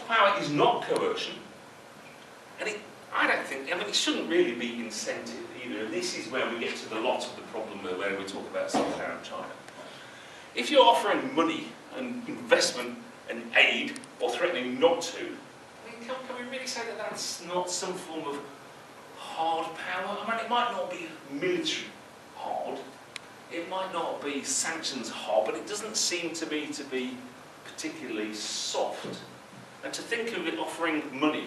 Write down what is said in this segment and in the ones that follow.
soft power is not coercion, and I don't think, it shouldn't really be incentive either. And this is where we get to the lot of the problem when we talk about soft power in China. If you're offering money and investment and aid, or threatening not to, can we really say that that's not some form of hard power? It might not be military hard, it might not be sanctions hard, but it doesn't seem to be particularly soft. And to think of it offering money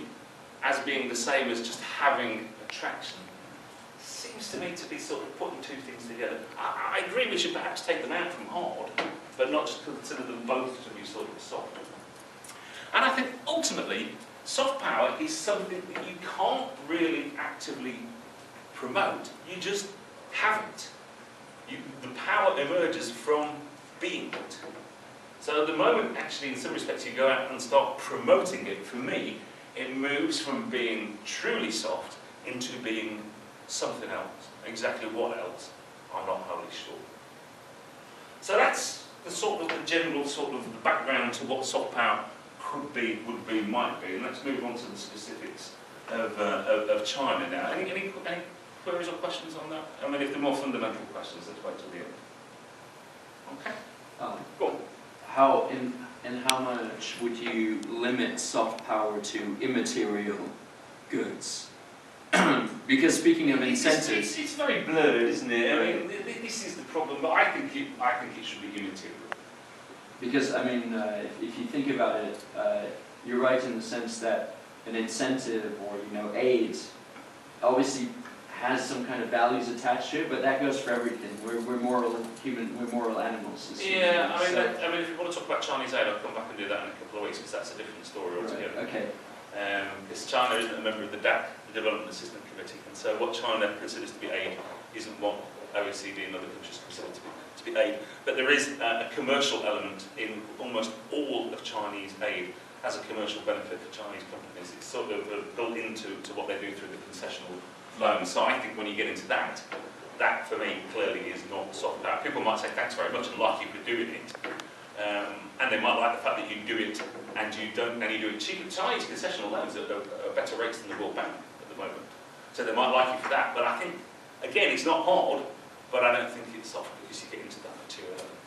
as being the same as just having attraction seems to me to be sort of putting two things together. I agree we should perhaps take them out from hard, but not just consider them both to be sort of soft. And I think ultimately, soft power is something that you can't really actively promote. You just have it. The power emerges from being it. So at the moment, actually, in some respects, you go out and start promoting it. For me, it moves from being truly soft into being something else. Exactly what else, I'm not wholly sure. So that's the sort of the general sort of the background to what soft power could be, would be, might be. And let's move on to the specifics of China now. Any queries or questions on that? If they're more fundamental questions, let's wait till the end. Okay. Go on. How much would you limit soft power to immaterial goods? Because speaking of incentives, it's very blurred, isn't it? This is the problem, but I think it should be immaterial. Because if you think about it, you're right in the sense that an incentive or aid obviously has some kind of values attached to it, but that goes for everything. We're moral animals. Yeah, if you want to talk about Chinese aid, I'll come back and do that in a couple of weeks because that's a different story altogether. Right, okay. Because China isn't a member of the DAC, the Development Assistance Committee, and so what China considers to be aid isn't what OECD and other countries consider to be aid. But there is a commercial element in almost all of Chinese aid as a commercial benefit for Chinese companies. It's sort of built into what they do through the concessional loan. So I think when you get into that for me clearly is not soft power. People might say thanks very much and like you for doing it, and they might like the fact that you do it and you do it cheaper. Chinese concessional loans are better rates than the World Bank at the moment, so they might like you for that. But I think again it's not hard, but I don't think it's soft because you get into that material element.